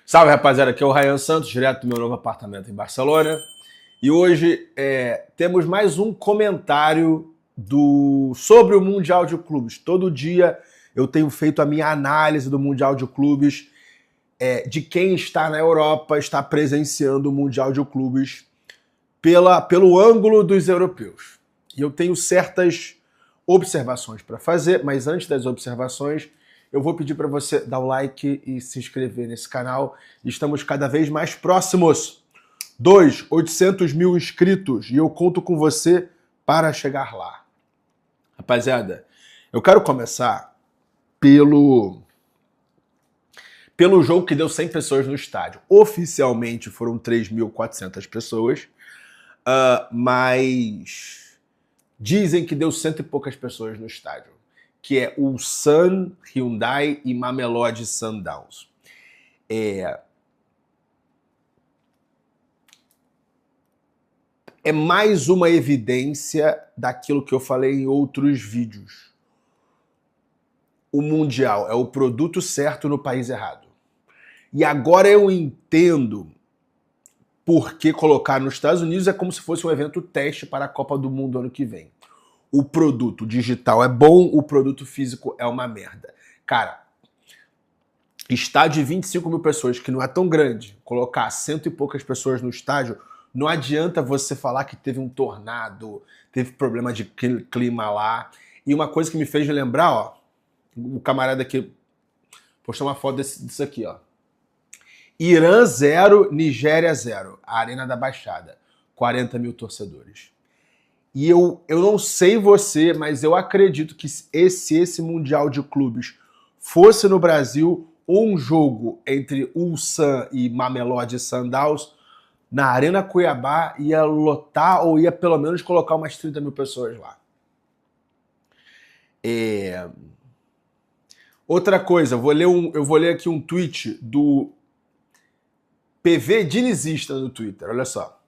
Salve, rapaziada, aqui é o Ryan Santos, direto do meu novo apartamento em Barcelona. E hoje temos mais um comentário sobre o Mundial de Clubes. Todo dia eu tenho feito a minha análise do Mundial de Clubes, de quem está na Europa, está presenciando o Mundial de Clubes pelo ângulo dos europeus. E eu tenho certas observações para fazer, mas antes das observações, eu vou pedir para você dar o like e se inscrever nesse canal. Estamos cada vez mais próximos dos 800 mil inscritos e eu conto com você para chegar lá. Rapaziada, eu quero começar pelo jogo que deu 100 pessoas no estádio. Oficialmente foram 3.400 pessoas, mas dizem que deu cento e poucas pessoas no estádio, que é o Ulsan Hyundai e Mamelodi Sundowns. É mais uma evidência daquilo que eu falei em outros vídeos. O Mundial é o produto certo no país errado. E agora eu entendo por que colocar nos Estados Unidos é como se fosse um evento teste para a Copa do Mundo ano que vem. O produto digital é bom, o produto físico é uma merda. Cara, estádio de 25 mil pessoas, que não é tão grande, colocar cento e poucas pessoas no estádio, não adianta você falar que teve um tornado, teve problema de clima lá. E uma coisa que me fez lembrar, ó, o camarada aqui postou uma foto disso aqui, ó. Irã 0, Nigéria 0, a Arena da Baixada, 40 mil torcedores. E eu não sei você, mas eu acredito que esse Mundial de Clubes fosse no Brasil um jogo entre Ulsan e Mamelodi Sundowns, na Arena Cuiabá ia lotar ou ia pelo menos colocar umas 30 mil pessoas lá. Outra coisa, eu vou ler aqui um tweet do PV Dinizista no Twitter, olha só.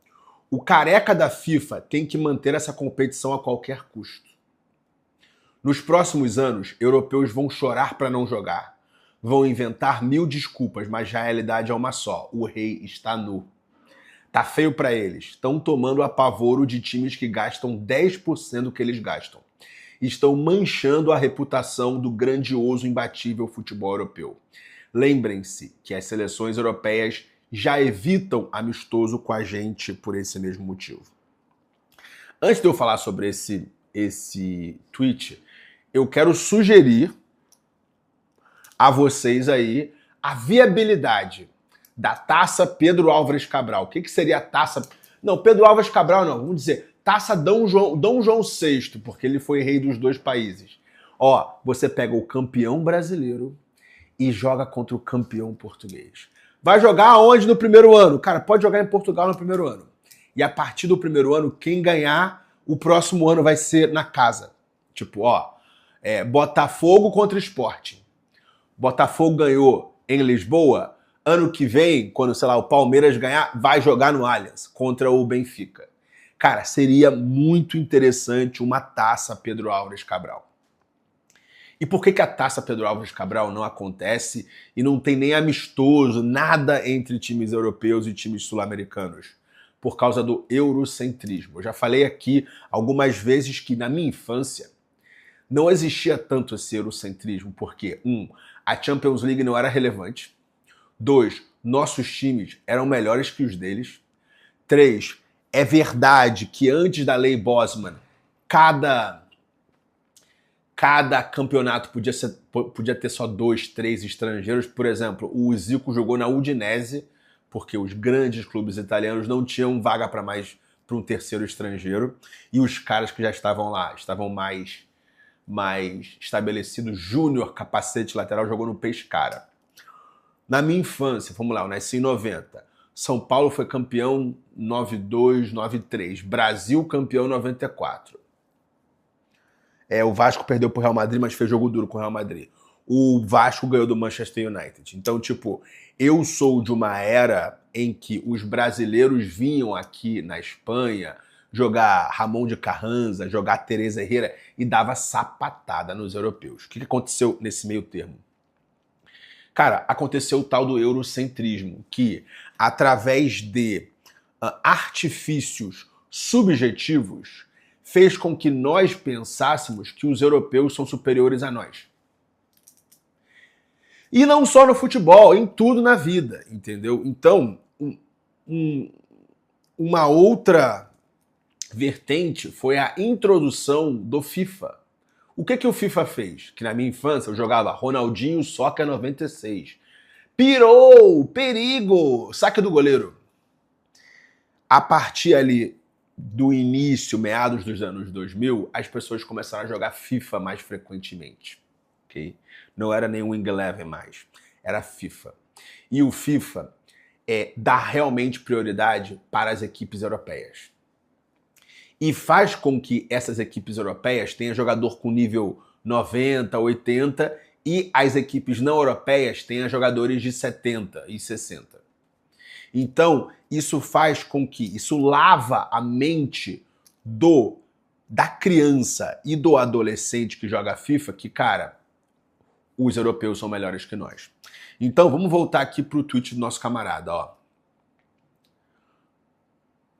O careca da FIFA tem que manter essa competição a qualquer custo. Nos próximos anos, europeus vão chorar para não jogar. Vão inventar 1000 desculpas, mas a realidade é uma só. O rei está nu. Tá feio para eles. Estão tomando apavoro de times que gastam 10% do que eles gastam. Estão manchando a reputação do grandioso, imbatível futebol europeu. Lembrem-se que as seleções europeias já evitam amistoso com a gente por esse mesmo motivo. Antes de eu falar sobre esse tweet, eu quero sugerir a vocês aí a viabilidade da Taça Pedro Álvares Cabral. O que seria a Taça... Não, Pedro Álvares Cabral não, vamos dizer Taça Dom João VI, porque ele foi rei dos dois países. Ó, você pega o campeão brasileiro e joga contra o campeão português. Vai jogar aonde no primeiro ano? Cara, pode jogar em Portugal no primeiro ano. E a partir do primeiro ano, quem ganhar, o próximo ano vai ser na casa. Tipo, ó, Botafogo contra Sporting. Botafogo ganhou em Lisboa. Ano que vem, quando, sei lá, o Palmeiras ganhar, vai jogar no Allianz contra o Benfica. Cara, seria muito interessante uma Taça Pedro Álvares Cabral. E por que a Taça Pedro Álvares Cabral não acontece e não tem nem amistoso, nada entre times europeus e times sul-americanos? Por causa do eurocentrismo. Eu já falei aqui algumas vezes que na minha infância não existia tanto esse eurocentrismo, porque, a Champions League não era relevante. 2, nossos times eram melhores que os deles. 3, é verdade que antes da Lei Bosman, cada campeonato podia ter só 2, 3 estrangeiros. Por exemplo, o Zico jogou na Udinese, porque os grandes clubes italianos não tinham vaga para um terceiro estrangeiro. E os caras que já estavam lá, estavam mais estabelecidos. Júnior, capacete lateral, jogou no Pescara. Na minha infância, vamos lá, eu nasci em 90. São Paulo foi campeão 92, 93. Brasil campeão 94. O Vasco perdeu pro Real Madrid, mas fez jogo duro com o Real Madrid. O Vasco ganhou do Manchester United. Então, tipo, eu sou de uma era em que os brasileiros vinham aqui na Espanha jogar Ramon de Carranza, jogar Teresa Herrera e dava sapatada nos europeus. O que aconteceu nesse meio termo? Cara, aconteceu o tal do eurocentrismo, que através de artifícios subjetivos fez com que nós pensássemos que os europeus são superiores a nós. E não só no futebol, em tudo na vida, entendeu? Então, uma outra vertente foi a introdução do FIFA. O que o FIFA fez? Que na minha infância eu jogava Ronaldinho Soccer 96. Pirou! Perigo! Saque do goleiro. A partir ali do início, meados dos anos 2000, as pessoas começaram a jogar FIFA mais frequentemente. Okay? Não era nem o Wing Eleven mais, era FIFA. E o FIFA dá realmente prioridade para as equipes europeias. E faz com que essas equipes europeias tenham jogador com nível 90, 80 e as equipes não europeias tenham jogadores de 70 e 60. Então, isso faz com que, isso lava a mente da criança e do adolescente que joga FIFA, que, cara, os europeus são melhores que nós. Então, vamos voltar aqui pro tweet do nosso camarada, ó.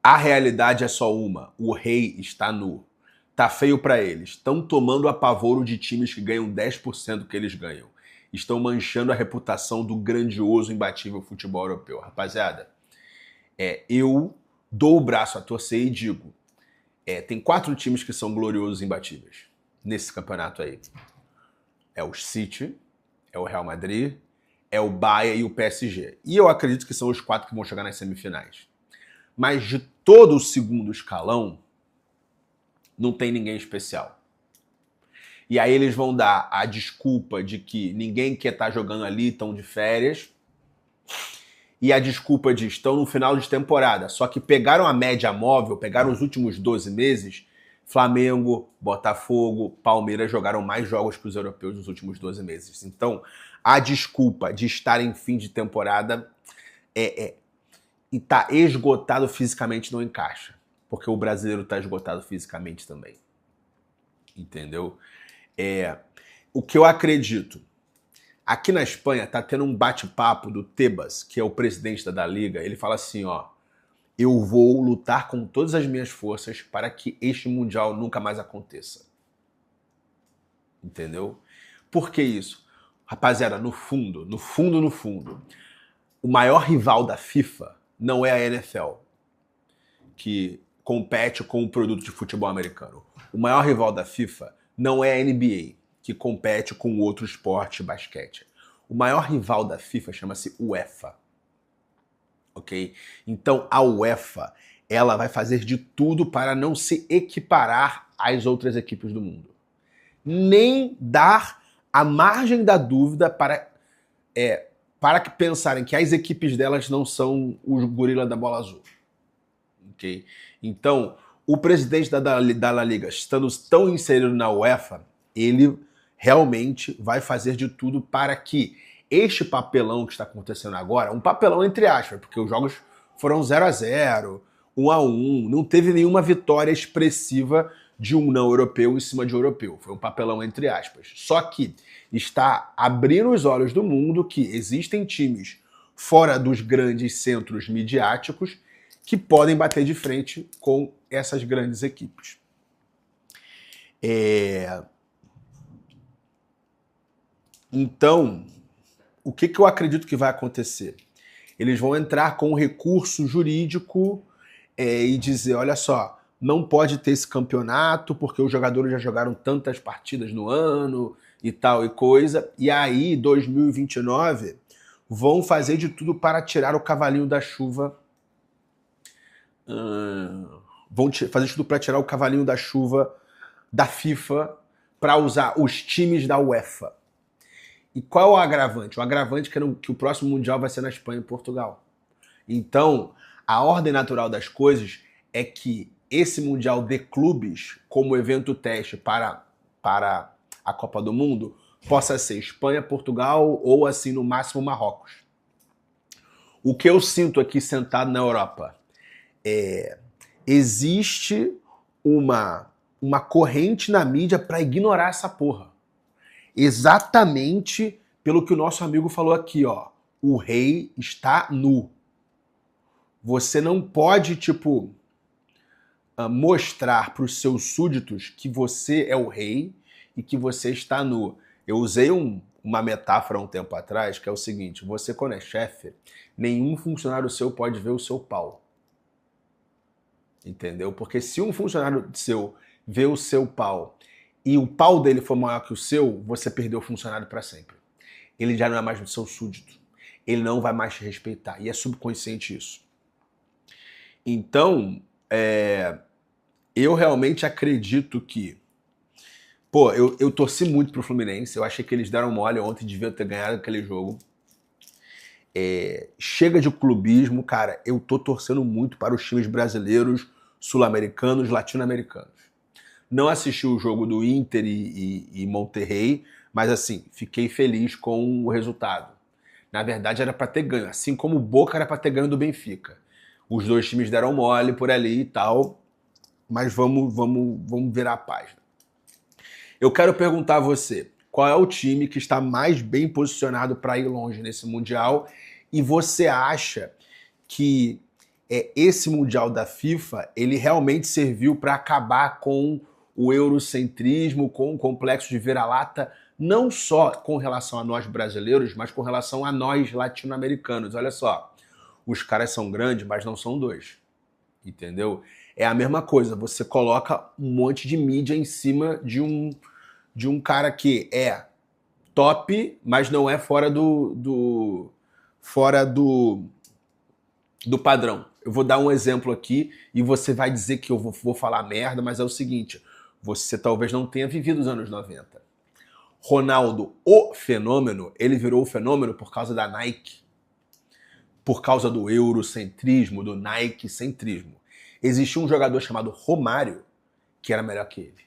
A realidade é só uma, o rei está nu. Tá feio pra eles. Estão tomando apavoro de times que ganham 10% do que eles ganham. Estão manchando a reputação do grandioso, imbatível futebol europeu. Rapaziada, eu dou o braço a torcer e digo, tem 4 times que são gloriosos e imbatíveis nesse campeonato aí. É o City, é o Real Madrid, é o Bayern e o PSG. E eu acredito que são os 4 que vão chegar nas semifinais. Mas de todo o segundo escalão, não tem ninguém especial. E aí eles vão dar a desculpa de que ninguém quer estar jogando ali, estão de férias. E a desculpa de estão no final de temporada. Só que pegaram a média móvel, pegaram os últimos 12 meses, Flamengo, Botafogo, Palmeiras jogaram mais jogos que os europeus nos últimos 12 meses. Então, a desculpa de estar em fim de temporada e tá esgotado fisicamente não encaixa. Porque o brasileiro tá esgotado fisicamente também. Entendeu? O que eu acredito, aqui na Espanha tá tendo um bate-papo do Tebas, que é o presidente da Liga. Ele fala assim, ó, eu vou lutar com todas as minhas forças para que este Mundial nunca mais aconteça. Entendeu? Por que isso? Rapaziada, no fundo, o maior rival da FIFA não é a NFL, que compete com o produto de futebol americano. O maior rival da FIFA não é a NBA, que compete com outro esporte, basquete. O maior rival da FIFA chama-se UEFA. Ok? Então, a UEFA, ela vai fazer de tudo para não se equiparar às outras equipes do mundo. Nem dar a margem da dúvida para que pensarem que as equipes delas não são os gorila da bola azul. Okay? Então, o presidente da La Liga, estando tão inserido na UEFA, ele realmente vai fazer de tudo para que este papelão que está acontecendo agora, um papelão entre aspas, porque os jogos foram 0-0, 1-1, não teve nenhuma vitória expressiva de um não europeu em cima de um europeu. Foi um papelão entre aspas. Só que está abrindo os olhos do mundo que existem times fora dos grandes centros midiáticos que podem bater de frente com essas grandes equipes. Então, o que eu acredito que vai acontecer? Eles vão entrar com um recurso jurídico e dizer, olha só, não pode ter esse campeonato porque os jogadores já jogaram tantas partidas no ano e tal e coisa. E aí, 2029, vão fazer de tudo para tirar o cavalinho da chuva. Vão fazer de tudo para tirar o cavalinho da chuva da FIFA para usar os times da UEFA. E qual é o agravante? O agravante é que o próximo Mundial vai ser na Espanha e Portugal. Então, a ordem natural das coisas é que esse Mundial de Clubes, como evento teste para a Copa do Mundo, possa ser Espanha, Portugal ou, assim, no máximo, Marrocos. O que eu sinto aqui sentado na Europa existe uma corrente na mídia para ignorar essa porra. Exatamente pelo que o nosso amigo falou aqui, ó. O rei está nu. Você não pode, tipo, mostrar para os seus súditos que você é o rei e que você está nu. Eu usei uma metáfora um tempo atrás, que é o seguinte: você, quando é chefe, nenhum funcionário seu pode ver o seu pau. Entendeu? Porque se um funcionário seu vê o seu pau e o pau dele for maior que o seu, você perdeu o funcionário para sempre. Ele já não é mais o seu súdito. Ele não vai mais te respeitar. E é subconsciente isso. Então, eu realmente acredito que... Pô, eu torci muito pro Fluminense. Eu achei que eles deram mole ontem, deviam ter ganhado aquele jogo. Chega de clubismo, cara. Eu tô torcendo muito para os times brasileiros, sul-americanos, latino-americanos. Não assisti o jogo do Inter e Monterrey, mas assim, fiquei feliz com o resultado. Na verdade, era para ter ganho, assim como o Boca era para ter ganho do Benfica. Os dois times deram mole por ali e tal, mas vamos virar a página. Eu quero perguntar a você, qual é o time que está mais bem posicionado para ir longe nesse Mundial? E você acha que esse Mundial da FIFA, ele realmente serviu para acabar com o eurocentrismo, com o complexo de vira-lata, não só com relação a nós brasileiros, mas com relação a nós latino-americanos? Olha só, os caras são grandes, mas não são dois, entendeu? É a mesma coisa, você coloca um monte de mídia em cima de um cara que é top, mas não é fora do padrão. Eu vou dar um exemplo aqui e você vai dizer que eu vou falar merda, mas é o seguinte: você talvez não tenha vivido os anos 90. Ronaldo, o fenômeno, ele virou o fenômeno por causa da Nike. Por causa do eurocentrismo, do Nike-centrismo. Existia um jogador chamado Romário que era melhor que ele.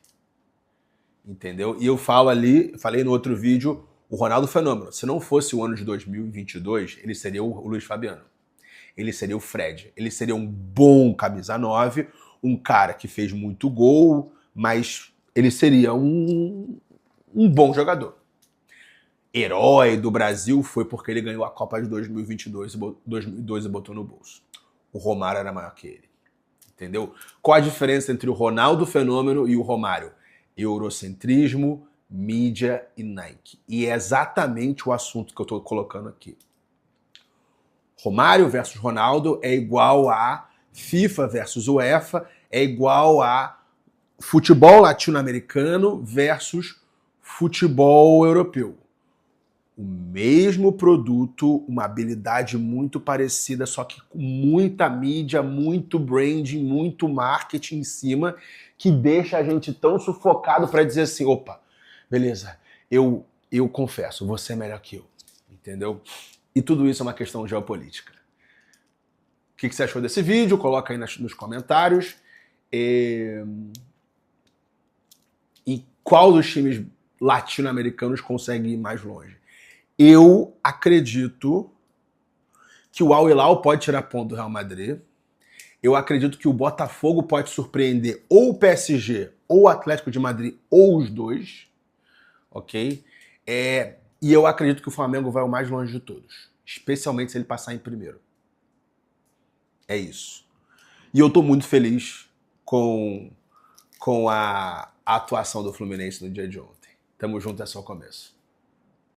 Entendeu? E eu falei no outro vídeo, o Ronaldo fenômeno. Se não fosse o ano de 2022, ele seria o Luiz Fabiano. Ele seria o Fred. Ele seria um bom camisa 9, um cara que fez muito gol, mas ele seria um bom jogador. Herói do Brasil foi porque ele ganhou a Copa de 2022 e botou no bolso. O Romário era maior que ele. Entendeu? Qual a diferença entre o Ronaldo fenômeno e o Romário? Eurocentrismo, mídia e Nike. E é exatamente o assunto que eu estou colocando aqui. Romário versus Ronaldo é igual a FIFA versus UEFA, é igual a futebol latino-americano versus futebol europeu. O mesmo produto, uma habilidade muito parecida, só que com muita mídia, muito branding, muito marketing em cima, que deixa a gente tão sufocado para dizer assim, opa, beleza, eu confesso, você é melhor que eu, entendeu? E tudo isso é uma questão geopolítica. O que você achou desse vídeo? Coloca aí nos comentários. E qual dos times latino-americanos consegue ir mais longe? Eu acredito que o Al Hilal pode tirar ponto do Real Madrid. Eu acredito que o Botafogo pode surpreender ou o PSG ou o Atlético de Madrid ou os dois. Ok? E eu acredito que o Flamengo vai o mais longe de todos. Especialmente se ele passar em primeiro. É isso. E eu tô muito feliz com a atuação do Fluminense no dia de ontem. Tamo junto, é só o começo.